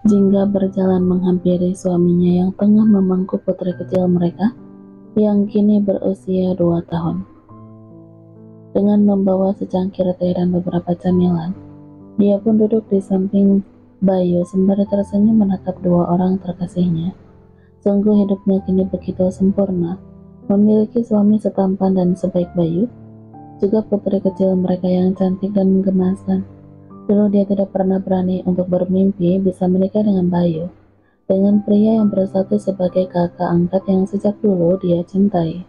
Jingga berjalan menghampiri suaminya yang tengah memangku putri kecil mereka yang kini berusia 2 tahun. Dengan membawa secangkir teh dan beberapa camilan, dia pun duduk di samping Bayu sembari tersenyum menatap dua orang terkasihnya. Sungguh hidupnya kini begitu sempurna, memiliki suami setampan dan sebaik Bayu, juga putri kecil mereka yang cantik dan menggemaskan. Dulu dia tidak pernah berani untuk bermimpi bisa menikah dengan Bayu, dengan pria yang bersatu sebagai kakak angkat yang sejak dulu dia cintai.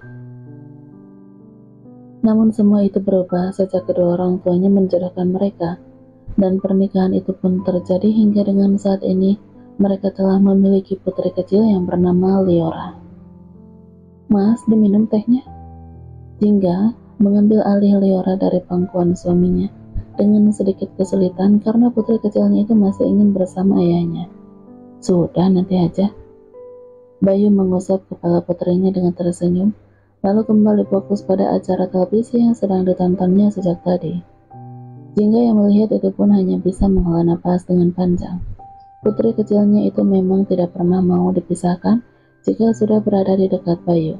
Namun semua itu berubah sejak kedua orang tuanya menjodohkan mereka, dan pernikahan itu pun terjadi hingga dengan saat ini mereka telah memiliki putri kecil yang bernama Liora. "Mas, diminum tehnya?" Jingga mengambil alih Liora dari pangkuan suaminya dengan sedikit kesulitan karena putri kecilnya itu masih ingin bersama ayahnya. "Sudah, nanti aja." Bayu mengusap kepala putrinya dengan tersenyum, lalu kembali fokus pada acara televisi yang sedang ditontonnya sejak tadi. Jingga yang melihat itu pun hanya bisa menghela napas dengan panjang. Putri kecilnya itu memang tidak pernah mau dipisahkan jika sudah berada di dekat Bayu.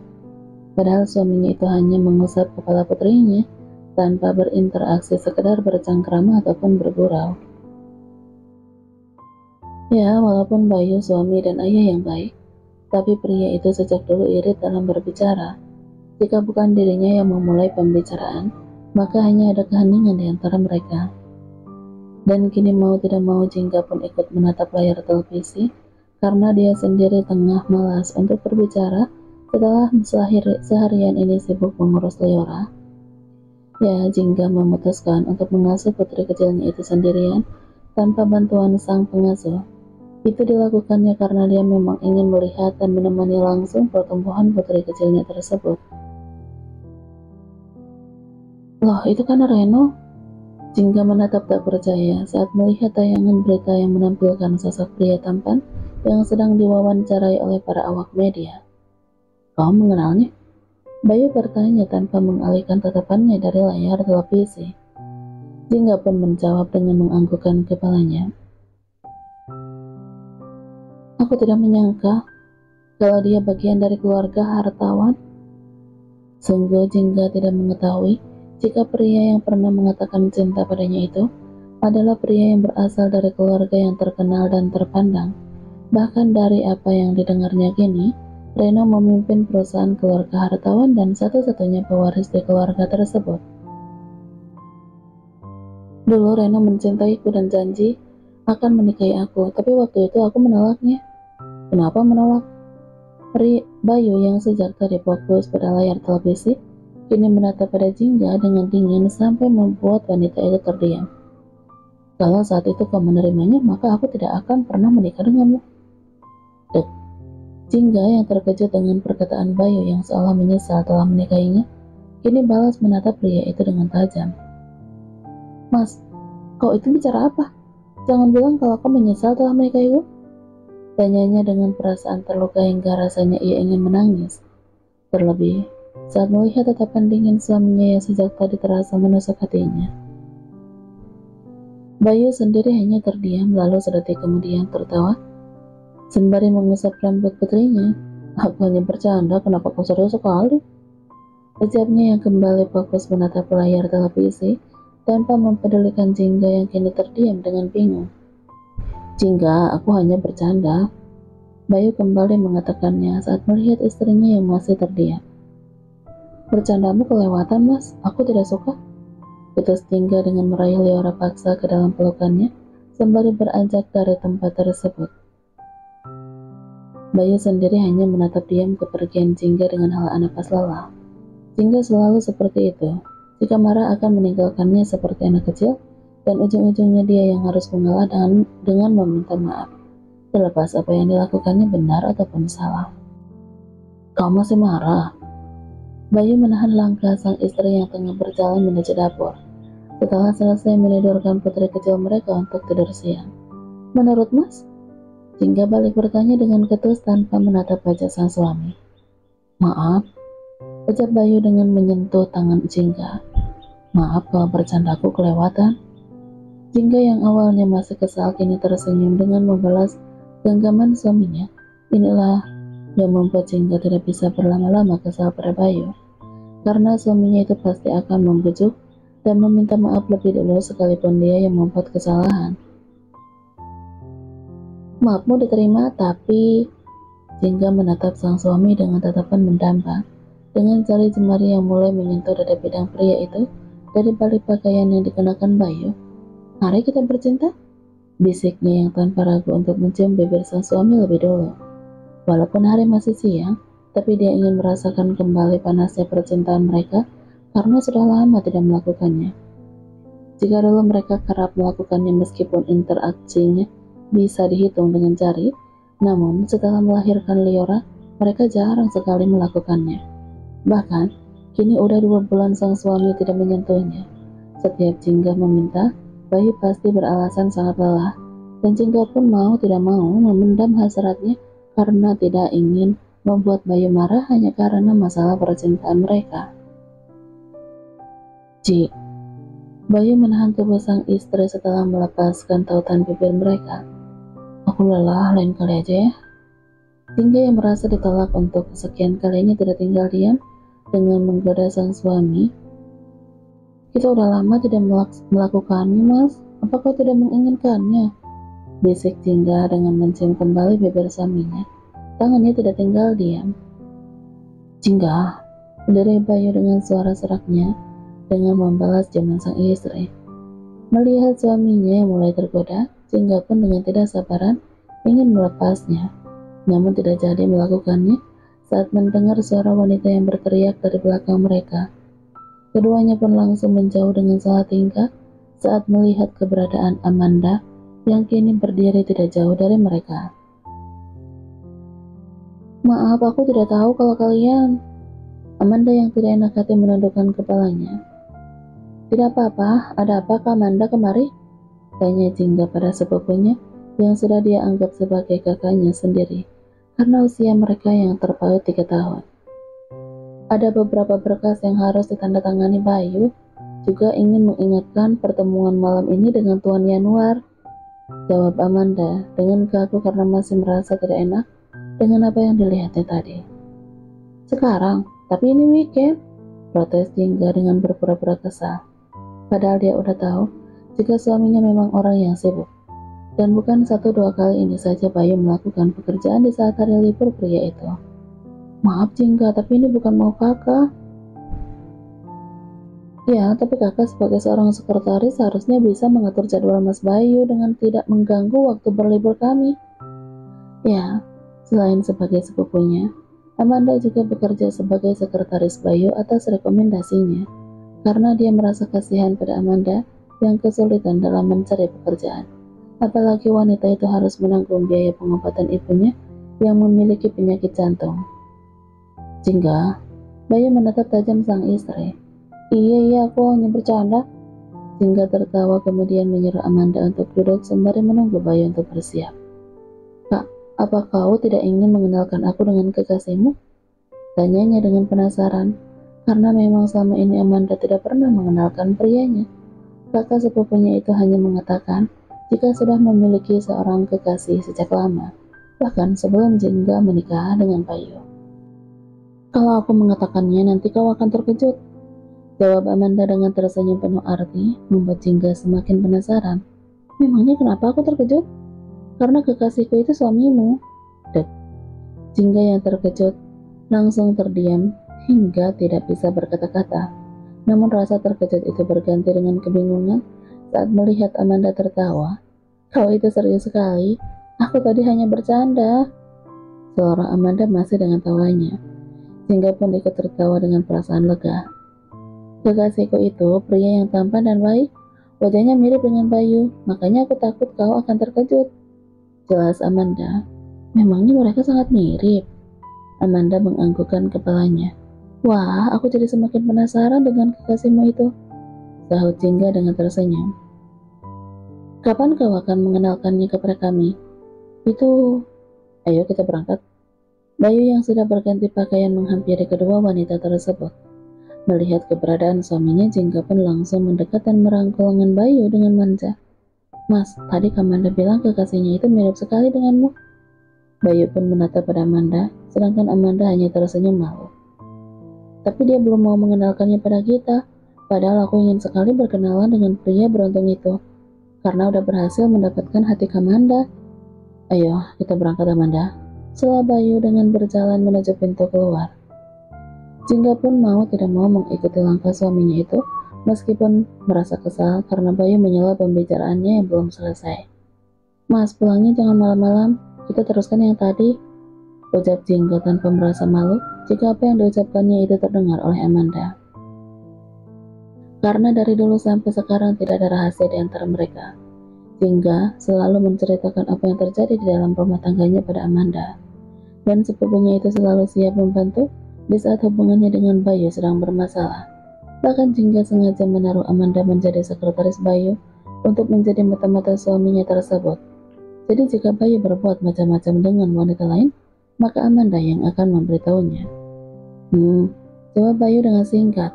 Padahal suaminya itu hanya mengusap kepala putrinya tanpa berinteraksi, sekedar bercengkrama ataupun bergurau. Ya, walaupun Bayu suami dan ayah yang baik, tapi pria itu sejak dulu irit dalam berbicara. Jika bukan dirinya yang memulai pembicaraan, maka hanya ada keheningan di antara mereka. Dan kini mau tidak mau Jingga pun ikut menatap layar televisi karena dia sendiri tengah malas untuk berbicara setelah seharian ini sibuk mengurus Liora. Ya, Jingga memutuskan untuk mengasuh putri kecilnya itu sendirian tanpa bantuan sang pengasuh. Itu dilakukannya karena dia memang ingin melihat dan menemani langsung pertumbuhan putri kecilnya tersebut. "Loh, itu kan Reno?" Jingga menatap tak percaya saat melihat tayangan berita yang menampilkan sosok pria tampan yang sedang diwawancarai oleh para awak media. "Kau mengenalnya?" Bayu bertanya tanpa mengalihkan tatapannya dari layar televisi. Jingga pun menjawab dengan menganggukkan kepalanya. "Aku tidak menyangka kalau dia bagian dari keluarga hartawan." Sungguh Jingga tidak mengetahui jika pria yang pernah mengatakan cinta padanya itu adalah pria yang berasal dari keluarga yang terkenal dan terpandang. Bahkan dari apa yang didengarnya kini, Reno memimpin perusahaan keluarga hartawan dan satu-satunya pewaris di keluarga tersebut. "Dulu Reno mencintaiku dan janji akan menikahi aku, tapi waktu itu aku menolaknya." "Kenapa menolak?" Bayu yang sejak tadi fokus pada layar televisi, kini menatap pada Jingga dengan dingin sampai membuat wanita itu terdiam. "Kalau saat itu kau menerimanya, maka aku tidak akan pernah menikah denganmu." Dek. Jingga yang terkejut dengan perkataan Bayu yang seolah menyesal telah menikahinya, kini balas menatap pria itu dengan tajam. "Mas, kau itu bicara apa? Jangan bilang kalau kau menyesal telah menikahiku." Tanyanya dengan perasaan terluka hingga rasanya ia ingin menangis. Terlebih saat melihat tatapan dingin suaminya yang sejak tadi terasa menusuk hatinya. Bayu sendiri hanya terdiam, lalu sedetik kemudian tertawa sembari mengusap rambut putrinya. "Aku hanya bercanda, kenapa kau serius sekali?" Ucapnya yang kembali fokus menatap layar televisi tanpa mempedulikan Jingga yang kini terdiam dengan bingung. "Jingga, aku hanya bercanda," Bayu kembali mengatakannya saat melihat istrinya yang masih terdiam. "Bercandamu kelewatan, Mas. Aku tidak suka." Putus Jingga dengan meraih Liora paksa ke dalam pelukannya sembari beranjak dari tempat tersebut. Bayu sendiri hanya menatap diam kepergian Jingga dengan hala napas lelah. Jingga selalu seperti itu. Jika marah akan meninggalkannya seperti anak kecil, dan ujung-ujungnya dia yang harus mengalah dengan meminta maaf, terlepas apa yang dilakukannya benar ataupun salah. "Kau masih marah?" Bayu menahan langkah sang istri yang tengah berjalan menuju dapur setelah selesai menidurkan putri kecil mereka untuk tidur siang. "Menurut Mas?" Jingga balik bertanya dengan ketus tanpa menatap wajah sang suami. "Maaf," ucap Bayu dengan menyentuh tangan Jingga. "Maaf kalau bercandaku kelewatan." Jingga yang awalnya masih kesal kini tersenyum dengan membalas Genggaman suaminya inilah yang membuat Jingga tidak bisa berlama-lama kesal pada Bayu, karena suaminya itu pasti akan membujuk dan meminta maaf lebih dulu sekalipun dia yang membuat kesalahan. Maafmu diterima, tapi Jingga menatap sang suami dengan tatapan mendamba, dengan jari jemari yang mulai menyentuh dada bidang pria itu dari balik pakaian yang dikenakan Bayu. Mari kita bercinta, bisiknya yang tanpa ragu untuk mencium bibir sang suami lebih dulu. Walaupun hari masih siang, tapi dia ingin merasakan kembali panasnya percintaan mereka karena sudah lama tidak melakukannya. Jika dulu mereka kerap melakukannya meskipun interaksinya bisa dihitung dengan jari, namun setelah melahirkan Liora, mereka jarang sekali melakukannya. Bahkan, kini udah 2 bulan sang suami tidak menyentuhnya. Setiap Jingga meminta, Bayu pasti beralasan sangat lelah, dan Jingga pun mau tidak mau memendam hasratnya karena tidak ingin membuat Bayu marah hanya karena masalah percintaan mereka. Ji, Bayu menahan tubuh sang istri setelah melepaskan tautan bibir mereka. Aku lelah, lain kali aja ya. Jingga yang merasa ditolak untuk kesekian kalinya tidak tinggal diam dengan menggoda sang suami. Kita udah lama tidak melakukannya, Mas. Apa kau tidak menginginkannya? Bisik Jingga dengan mencium kembali bibir suaminya. Tangannya tidak tinggal diam. Jingga, menderai Bayu dengan suara seraknya dengan membalas jaman sang istri. Melihat suaminya yang mulai tergoda, Jingga pun dengan tidak sabaran ingin melepasnya, namun tidak jadi melakukannya saat mendengar suara wanita yang berteriak dari belakang mereka. Keduanya pun langsung menjauh dengan salah tingkah saat melihat keberadaan Amanda yang kini berdiri tidak jauh dari mereka. Maaf, aku tidak tahu kalau kalian... Amanda yang tidak enak hati menundukkan kepalanya. Tidak apa-apa, ada apa Kak Amanda kemari? Tanya Jingga pada sepupunya yang sudah dia anggap sebagai kakaknya sendiri karena usia mereka yang terpaut 3 tahun. Ada beberapa berkas yang harus ditandatangani Bayu, juga ingin mengingatkan pertemuan malam ini dengan Tuan Yanuar, jawab Amanda dengan kaku karena masih merasa tidak enak dengan apa yang dilihatnya tadi. Sekarang, tapi ini weekend, protes Jingga dengan berpura-pura kesal. Padahal dia udah tahu jika suaminya memang orang yang sibuk. Dan bukan 1-2 kali ini saja Bayu melakukan pekerjaan di saat hari libur pria itu. Maaf Jingga, tapi ini bukan mau kakak. Ya, tapi kakak sebagai seorang sekretaris seharusnya bisa mengatur jadwal Mas Bayu dengan tidak mengganggu waktu berlibur kami. Ya, selain sebagai sepupunya, Amanda juga bekerja sebagai sekretaris Bayu atas rekomendasinya, karena dia merasa kasihan pada Amanda yang kesulitan dalam mencari pekerjaan. Apalagi wanita itu harus menanggung biaya pengobatan ibunya yang memiliki penyakit jantung. Jingga, Bayu menatap tajam sang istri. Iya, aku hanya bercanda. Jingga tertawa kemudian menyuruh Amanda untuk duduk sembari menunggu Bayu untuk bersiap. Kak, apa kau tidak ingin mengenalkan aku dengan kekasihmu? Tanyanya dengan penasaran, karena memang selama ini Amanda tidak pernah mengenalkan prianya. Kakak sepupunya itu hanya mengatakan jika sudah memiliki seorang kekasih sejak lama, bahkan sebelum Jingga menikah dengan Bayu. Kalau aku mengatakannya nanti kau akan terkejut, jawab Amanda dengan tersenyum penuh arti, membuat Jingga semakin penasaran. Memangnya kenapa aku terkejut? Karena kekasihku itu suamimu. Dek. Jingga yang terkejut langsung terdiam hingga tidak bisa berkata-kata. Namun rasa terkejut itu berganti dengan kebingungan saat melihat Amanda tertawa. Kau itu serius sekali. Aku tadi hanya bercanda. Suara Amanda masih dengan tawanya. Jingga pun ikut tertawa dengan perasaan lega. Kekasihku itu pria yang tampan dan baik. Wajahnya mirip dengan Bayu, makanya aku takut kau akan terkejut. Jelas Amanda. Memangnya mereka sangat mirip? Amanda menganggukkan kepalanya. Wah, aku jadi semakin penasaran dengan kekasihmu itu, sahut Jingga dengan tersenyum. Kapan kau akan mengenalkannya kepada kami? Itu, ayo kita berangkat. Bayu yang sudah berganti pakaian menghampiri kedua wanita tersebut. Melihat keberadaan suaminya, Jingga pun langsung mendekat dan merangkul lengan Bayu dengan manja. Mas, tadi Kamanda bilang kekasihnya itu mirip sekali denganmu. Bayu pun menatap pada Amanda, sedangkan Amanda hanya tersenyum malu. Tapi dia belum mau mengenalkannya pada kita, padahal aku ingin sekali berkenalan dengan pria beruntung itu, karena udah berhasil mendapatkan hati Amanda. Ayo, kita berangkat Amanda. Sela Bayu dengan berjalan menuju pintu keluar. Jingga pun mau tidak mau mengikuti langkah suaminya itu, meskipun merasa kesal karena Bayu menyela pembicaraannya yang belum selesai. Mas, pulangnya jangan malam-malam, kita teruskan yang tadi, ucap Jingga tanpa merasa malu jika apa yang diucapkannya itu terdengar oleh Amanda. Karena dari dulu sampai sekarang tidak ada rahasia di antara mereka. Jingga selalu menceritakan apa yang terjadi di dalam rumah tangganya pada Amanda. Dan sepupunya itu selalu siap membantu di saat hubungannya dengan Bayu sedang bermasalah. Bahkan Jingga sengaja menaruh Amanda menjadi sekretaris Bayu untuk menjadi mata-mata suaminya tersebut. Jadi jika Bayu berbuat macam-macam dengan wanita lain, maka Amanda yang akan memberitahunya. Jawab Bayu dengan singkat.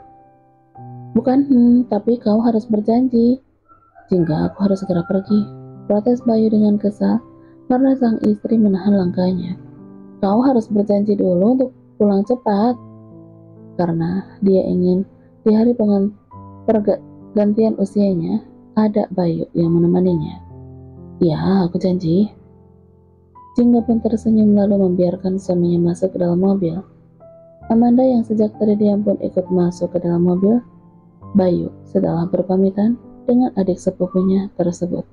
Bukan tapi kau harus berjanji. Jingga, aku harus segera pergi, protes Bayu dengan kesal karena sang istri menahan langkahnya. Kau harus berjanji dulu untuk pulang cepat, karena dia ingin di hari pergantian usianya ada Bayu yang menemaninya. Ya, aku janji. Jingga pun tersenyum lalu membiarkan suaminya masuk ke dalam mobil. Amanda yang sejak tadi diam pun ikut masuk ke dalam mobil Bayu setelah berpamitan dengan adik sepupunya tersebut.